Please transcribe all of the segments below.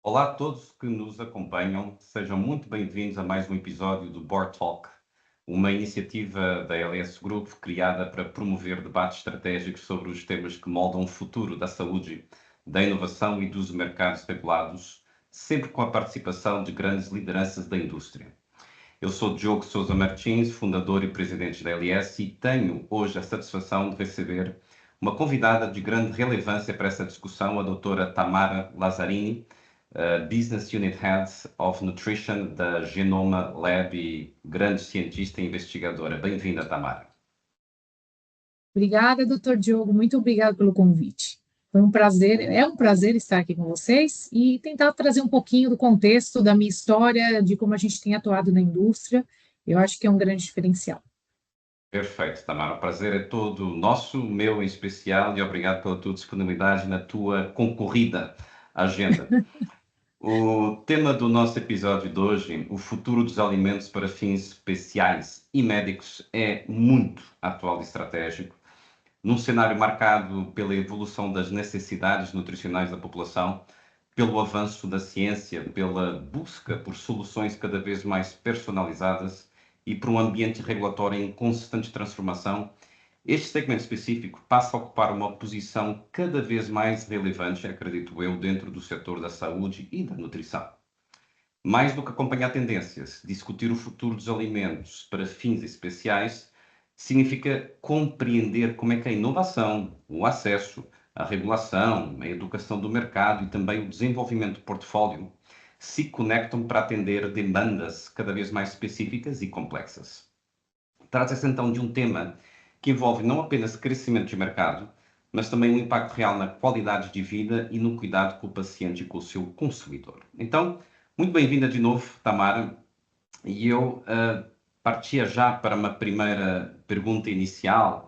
Olá a todos que nos acompanham, sejam muito bem-vindos a mais um episódio do Board Talk, uma iniciativa da LS Group criada para promover debates estratégicos sobre os temas que moldam o futuro da saúde, da inovação e dos mercados regulados, sempre com a participação de grandes lideranças da indústria. Eu sou Diogo Sousa Martins, fundador e presidente da LS, e tenho hoje a satisfação de receber uma convidada de grande relevância para essa discussão, a doutora Tamara Lazzarini, Business Unit Head of Nutrition da Genoma Lab e grande cientista e investigadora. Bem-vinda, Tamara. Obrigada, doutor Diogo, muito obrigado pelo convite. Foi um prazer, é um prazer estar aqui com vocês e tentar trazer um pouquinho do contexto da minha história, de como a gente tem atuado na indústria. Eu acho que é um grande diferencial. Perfeito, Tamara. O prazer é todo nosso, meu em especial, e obrigado pela tua disponibilidade na tua concorrida agenda. O tema do nosso episódio de hoje, o futuro dos alimentos para fins especiais e médicos, é muito atual e estratégico. Num cenário marcado pela evolução das necessidades nutricionais da população, pelo avanço da ciência, pela busca por soluções cada vez mais personalizadas e por um ambiente regulatório em constante transformação, este segmento específico passa a ocupar uma posição cada vez mais relevante, acredito eu, dentro do setor da saúde e da nutrição. Mais do que acompanhar tendências, discutir o futuro dos alimentos para fins especiais significa compreender como é que a inovação, o acesso, a regulação, a educação do mercado e também o desenvolvimento do portfólio se conectam para atender demandas cada vez mais específicas e complexas. Trata-se então de um tema que envolve não apenas crescimento de mercado, mas também um impacto real na qualidade de vida e no cuidado com o paciente e com o seu consumidor. Então, muito bem-vinda de novo, Tamara. E eu partia já para uma primeira pergunta inicial,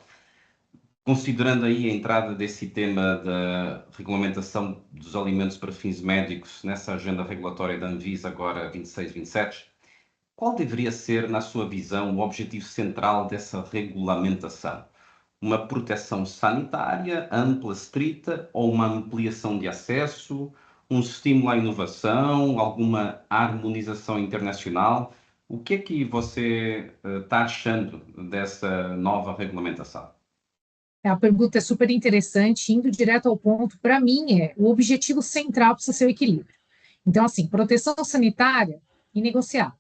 considerando aí a entrada desse tema da regulamentação dos alimentos para fins médicos nessa agenda regulatória da Anvisa agora 26-27, qual deveria ser, na sua visão, o objetivo central dessa regulamentação? Uma proteção sanitária ampla, estrita, ou uma ampliação de acesso, um estímulo à inovação, alguma harmonização internacional? O que é que você está achando dessa nova regulamentação? A pergunta é super interessante, indo direto ao ponto. Para mim, o objetivo central precisa ser o equilíbrio. Então, assim, proteção sanitária, inegociável,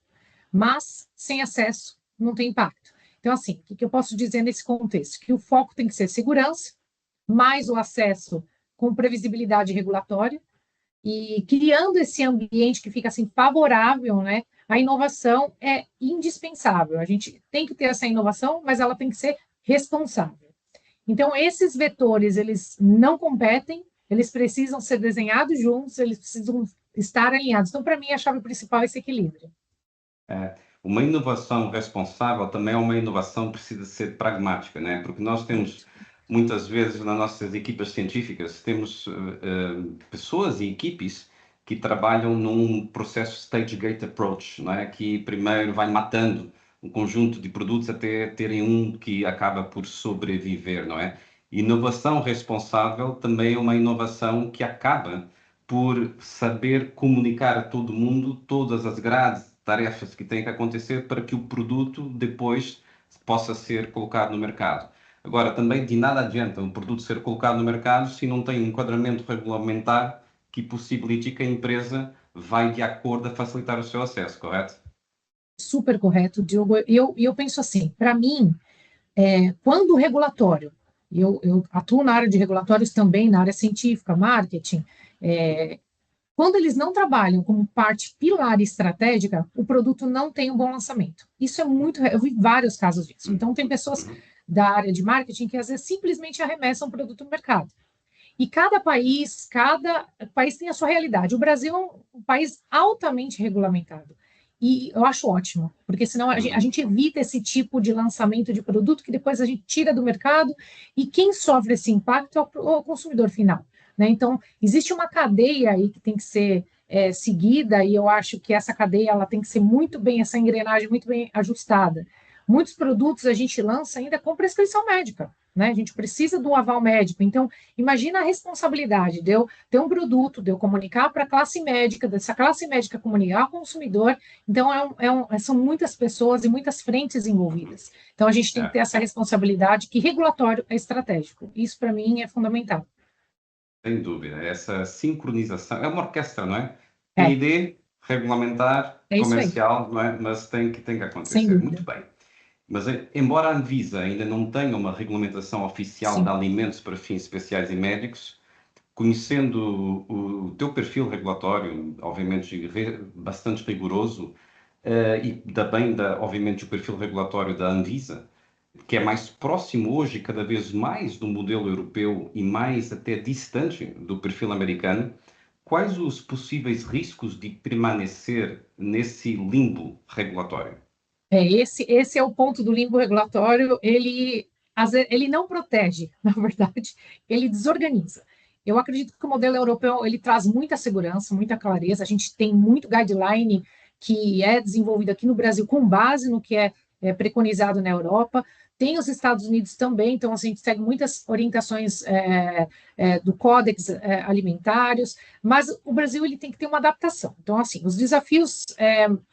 mas sem acesso não tem impacto. Então, assim, o que eu posso dizer nesse contexto? Que o foco tem que ser segurança, mais o acesso com previsibilidade regulatória, e criando esse ambiente que fica assim favorável, né? A inovação é indispensável. A gente tem que ter essa inovação, mas ela tem que ser responsável. Então, esses vetores, eles não competem, eles precisam ser desenhados juntos, eles precisam estar alinhados. Então, para mim, a chave principal é esse equilíbrio. Uma inovação responsável também é uma inovação que precisa ser pragmática, né? Porque nós temos, muitas vezes, nas nossas equipas científicas, temos pessoas e equipes que trabalham num processo stage gate approach, não é? Que primeiro vai matando um conjunto de produtos até terem um que acaba por sobreviver, não é? Inovação responsável também é uma inovação que acaba por saber comunicar a todo mundo todas as grades, tarefas que têm que acontecer para que o produto depois possa ser colocado no mercado. Agora, também de nada adianta um produto ser colocado no mercado se não tem um enquadramento regulamentar que possibilite que a empresa vai de acordo a facilitar o seu acesso, correto? Super correto, Diogo. Eu penso assim, para mim, quando o regulatório, eu atuo na área de regulatórios também, na área científica, marketing, quando eles não trabalham como parte pilar estratégica, o produto não tem um bom lançamento. Isso é muito. Eu vi vários casos disso. Então, tem pessoas da área de marketing que às vezes simplesmente arremessam o produto no mercado. E cada país tem a sua realidade. O Brasil é um país altamente regulamentado. E eu acho ótimo, porque senão a gente evita esse tipo de lançamento de produto que depois a gente tira do mercado e quem sofre esse impacto é o consumidor final. Né? Então, existe uma cadeia aí que tem que ser seguida e eu acho que essa cadeia ela tem que ser muito bem, essa engrenagem muito bem ajustada. Muitos produtos a gente lança ainda com prescrição médica. né? A gente precisa do aval médico. Então, imagina a responsabilidade de eu ter um produto, de eu comunicar para a classe médica, dessa classe médica comunicar ao consumidor. Então, são muitas pessoas e muitas frentes envolvidas. Então, a gente tem que ter essa responsabilidade que regulatório é estratégico. Isso, para mim, é fundamental. Sem dúvida. Essa sincronização é uma orquestra, não é? É, P&D, regulamentar, é isso aí, comercial, não é? Mas tem que sem acontecer. Muito dúvida. bem. Mas, embora a Anvisa ainda não tenha uma regulamentação oficial de Sim. alimentos para fins especiais e médicos, conhecendo o teu perfil regulatório, obviamente bastante rigoroso, e também, obviamente, o perfil regulatório da Anvisa, que é mais próximo hoje, cada vez mais, do modelo europeu e mais até distante do perfil americano, quais os possíveis riscos de permanecer nesse limbo regulatório? Esse é o ponto do limbo regulatório, ele não protege, na verdade, ele desorganiza. Eu acredito que o modelo europeu ele traz muita segurança, muita clareza. A gente tem muito guideline que é desenvolvido aqui no Brasil com base no que é preconizado na Europa. Tem os Estados Unidos também, então assim, a gente segue muitas orientações do Códex Alimentários, mas o Brasil ele tem que ter uma adaptação. Então, assim, os desafios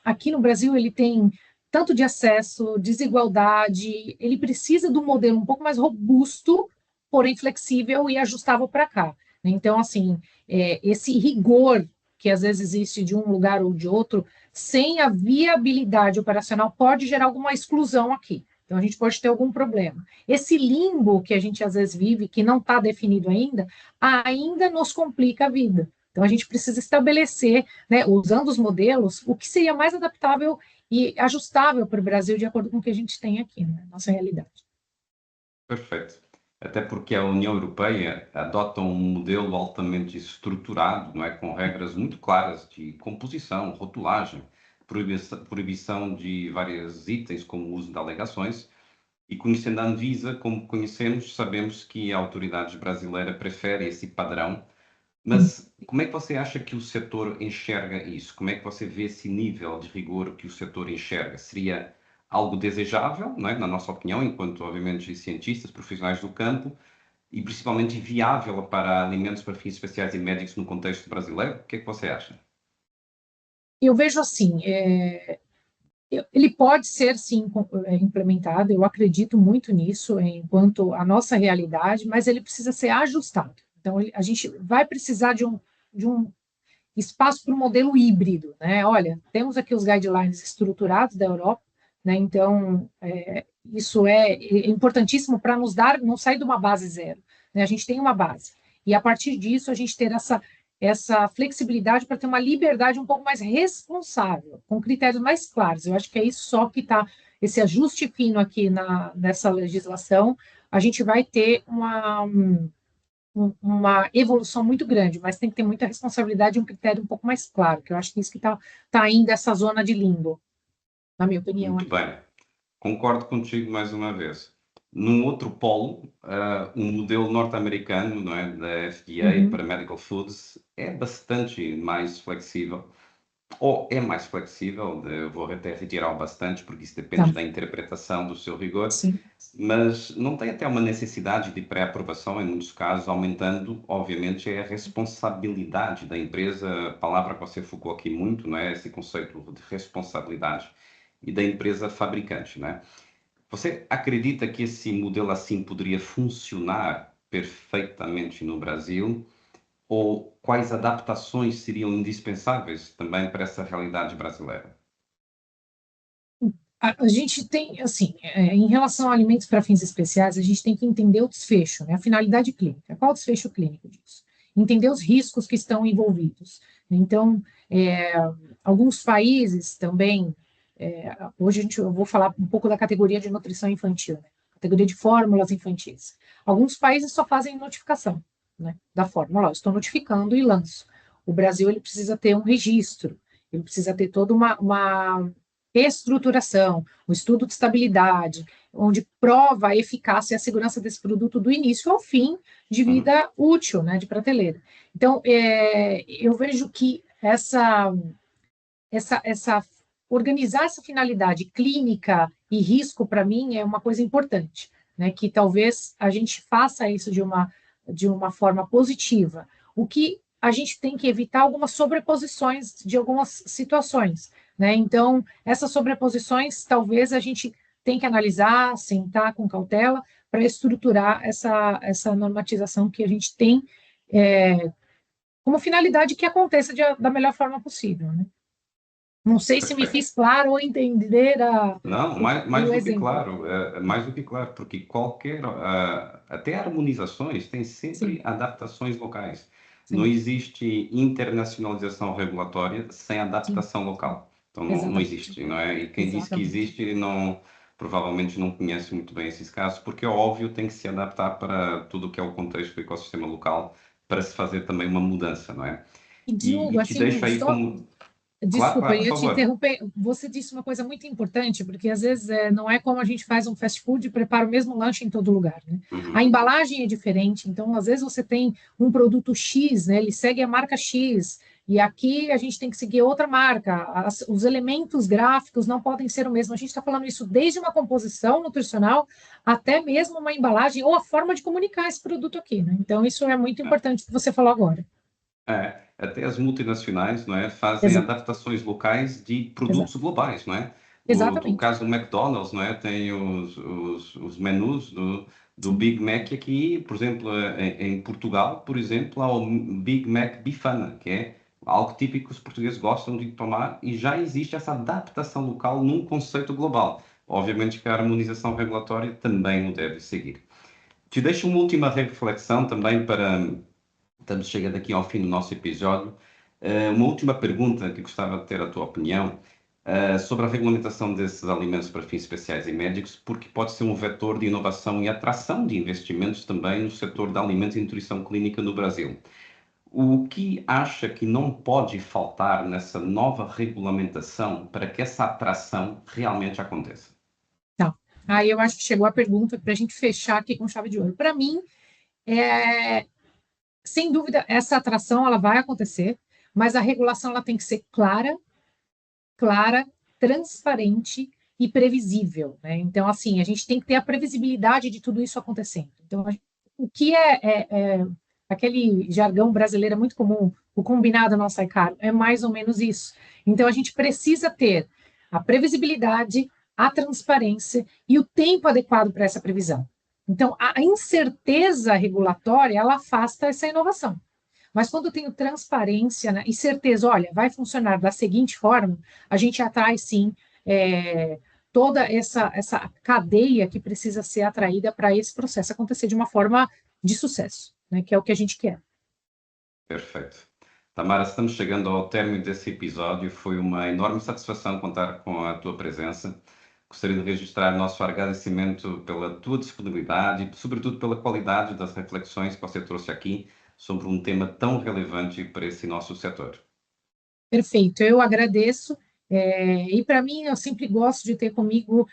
aqui no Brasil ele tem tanto de acesso, desigualdade, ele precisa de um modelo um pouco mais robusto, porém flexível e ajustável para cá. Então, assim, esse rigor que às vezes existe de um lugar ou de outro, sem a viabilidade operacional, pode gerar alguma exclusão aqui. Então, a gente pode ter algum problema. Esse limbo que a gente às vezes vive, que não está definido ainda nos complica a vida. Então, a gente precisa estabelecer, né, usando os modelos, o que seria mais adaptável e ajustável para o Brasil de acordo com o que a gente tem aqui, né? Nossa realidade. Perfeito. Até porque a União Europeia adota um modelo altamente estruturado, não é? Com regras muito claras de composição, rotulagem, proibição de vários itens, como o uso de alegações. E conhecendo a Anvisa, como conhecemos, sabemos que a autoridade brasileira prefere esse padrão. Mas como é que você acha que o setor enxerga isso? Como é que você vê esse nível de rigor que o setor enxerga? Seria algo desejável, não é? Na nossa opinião, enquanto, obviamente, cientistas, profissionais do campo, e principalmente viável para alimentos para fins especiais e médicos no contexto brasileiro? O que é que você acha? Eu vejo assim, ele pode ser sim implementado, eu acredito muito nisso enquanto a nossa realidade, mas ele precisa ser ajustado. Então, a gente vai precisar de um espaço para o modelo híbrido, né? Olha, temos aqui os guidelines estruturados da Europa, né? Então, isso é importantíssimo para nos dar, não sair de uma base zero, né? A gente tem uma base. E a partir disso, a gente ter essa flexibilidade para ter uma liberdade um pouco mais responsável, com critérios mais claros. Eu acho que é isso só que está, esse ajuste fino aqui nessa legislação, a gente vai ter uma evolução muito grande, mas tem que ter muita responsabilidade e um critério um pouco mais claro, que eu acho que é isso que tá ainda essa zona de limbo, na minha opinião Muito aqui. bem. Concordo contigo mais uma vez. Num outro polo, um modelo norte-americano, não é, da FDA Uhum, para medical foods é bastante mais flexível. Ou é mais flexível, eu vou até retirar o bastante, porque isso tá, depende da interpretação do seu rigor, sim. mas não tem até uma necessidade de pré-aprovação, em muitos casos, aumentando, obviamente, a responsabilidade da empresa, a palavra que você focou aqui muito, não é? Esse conceito de responsabilidade e da empresa fabricante, não é? Você acredita que esse modelo assim poderia funcionar perfeitamente no Brasil? Ou quais adaptações seriam indispensáveis também para essa realidade brasileira? A gente tem, assim, em relação a alimentos para fins especiais, a gente tem que entender o desfecho, né, a finalidade clínica. Qual o desfecho clínico disso? Entender os riscos que estão envolvidos. Então, é, alguns países também, hoje eu vou falar um pouco da categoria de nutrição infantil, né, categoria de fórmulas infantis. Alguns países só fazem notificação, né, da fórmula. Eu estou notificando e lanço. O Brasil ele precisa ter um registro, ele precisa ter toda uma estruturação, um estudo de estabilidade, onde prova a eficácia e a segurança desse produto do início ao fim de Uhum. vida útil, né, de prateleira. Então, eu vejo que essa organizar essa finalidade clínica e risco para mim é uma coisa importante. né, que talvez a gente faça isso de uma forma positiva. O que a gente tem que evitar algumas sobreposições de algumas situações, né? Então, essas sobreposições, talvez a gente tem que analisar, sentar com cautela para estruturar essa normatização que a gente tem como finalidade que aconteça da melhor forma possível, né? Não sei se me Perfeito. fiz claro ou entender Não, mais o do que exemplo. claro, mais do que claro, porque qualquer, até harmonizações têm sempre Sim, adaptações locais. Não sim, existe internacionalização regulatória sem sim, adaptação sim. local. Então não Exatamente, existe, não é? E quem diz que exatamente. existe não, provavelmente não conhece muito bem esses casos, porque é óbvio tem que se adaptar para tudo o que é o contexto do ecossistema local para se fazer também uma mudança, não é? E, E Diogo, te assim, deixo aí só como... Claro, desculpa, claro, eu por ia te favor. interromper. Você disse uma coisa muito importante, porque às vezes não é como a gente faz um fast food e prepara o mesmo lanche em todo lugar, né? A Uhum. embalagem é diferente, então às vezes você tem um produto X, né? Ele segue a marca X, e aqui a gente tem que seguir outra marca. Os elementos gráficos não podem ser o mesmo. A gente está falando isso desde uma composição nutricional até mesmo uma embalagem ou a forma de comunicar esse produto aqui, né? Então isso é muito importante que você falou agora. Até as multinacionais, não é, fazem Exa- adaptações locais de exa- produtos globais, não é? O exatamente. caso do McDonald's, não é, tem os menus do Sim. Big Mac aqui, por exemplo, em Portugal, por exemplo, há o Big Mac Bifana, que é algo típico que os portugueses gostam de tomar e já existe essa adaptação local num conceito global. Obviamente que a harmonização regulatória também o deve seguir. Te deixo uma última reflexão também para... Estamos chegando aqui ao fim do nosso episódio. Uma última pergunta que gostava de ter a tua opinião sobre a regulamentação desses alimentos para fins especiais e médicos, porque pode ser um vetor de inovação e atração de investimentos também no setor da alimentos e nutrição clínica no Brasil. O que acha que não pode faltar nessa nova regulamentação para que essa atração realmente aconteça? Tá. Aí eu acho que chegou a pergunta para a gente fechar aqui com chave de ouro. Para mim, sem dúvida, essa atração ela vai acontecer, mas a regulação ela tem que ser clara, transparente e previsível, né? Então, assim, a gente tem que ter a previsibilidade de tudo isso acontecendo. Então, o que é aquele jargão brasileiro é muito comum, o combinado não sai caro, é mais ou menos isso. Então, a gente precisa ter a previsibilidade, a transparência e o tempo adequado para essa previsão. Então, a incerteza regulatória, ela afasta essa inovação. Mas quando eu tenho transparência, né, e certeza, olha, vai funcionar da seguinte forma, a gente atrai sim toda essa cadeia que precisa ser atraída para esse processo acontecer de uma forma de sucesso, né, que é o que a gente quer. Perfeito. Tamara, estamos chegando ao término desse episódio. Foi uma enorme satisfação contar com a tua presença. Gostaria de registrar nosso agradecimento pela tua disponibilidade e, sobretudo, pela qualidade das reflexões que você trouxe aqui sobre um tema tão relevante para esse nosso setor. Perfeito, eu agradeço. E para mim, eu sempre gosto de ter comigo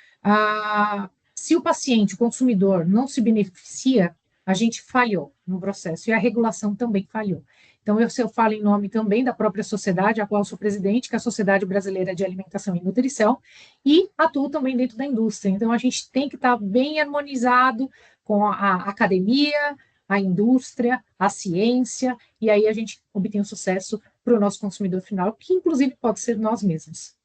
se o paciente, o consumidor, não se beneficia, a gente falhou no processo e a regulação também falhou. Então, se eu falo em nome também da própria sociedade, a qual eu sou presidente, que é a Sociedade Brasileira de Alimentação e Nutrição, e atuo também dentro da indústria. Então, a gente tem que estar bem harmonizado com a academia, a indústria, a ciência, e aí a gente obtém o sucesso para o nosso consumidor final, que inclusive pode ser nós mesmos.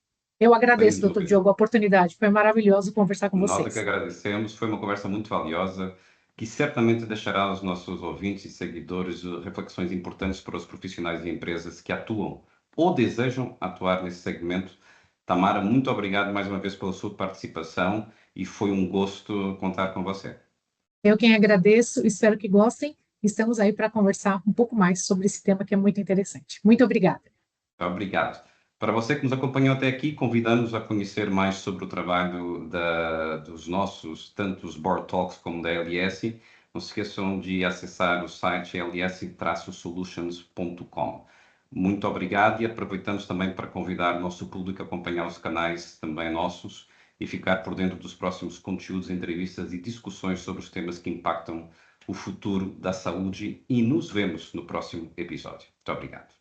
Eu Sem agradeço, doutor dúvida. Diogo, a oportunidade. Foi maravilhoso conversar com Nós é que vocês. agradecemos. Foi uma conversa muito valiosa que certamente deixará aos nossos ouvintes e seguidores reflexões importantes para os profissionais e empresas que atuam ou desejam atuar nesse segmento. Tamara, muito obrigado mais uma vez pela sua participação e foi um gosto contar com você. Eu quem agradeço, espero que gostem. Estamos aí para conversar um pouco mais sobre esse tema que é muito interessante. Muito obrigada. Obrigado. Para você que nos acompanhou até aqui, convidamos a conhecer mais sobre o trabalho dos nossos, tanto os Board Talks como da LS. Não se esqueçam de acessar o site ls-solutions.com. Muito obrigado e aproveitamos também para convidar o nosso público a acompanhar os canais também nossos e ficar por dentro dos próximos conteúdos, entrevistas e discussões sobre os temas que impactam o futuro da saúde e nos vemos no próximo episódio. Muito obrigado.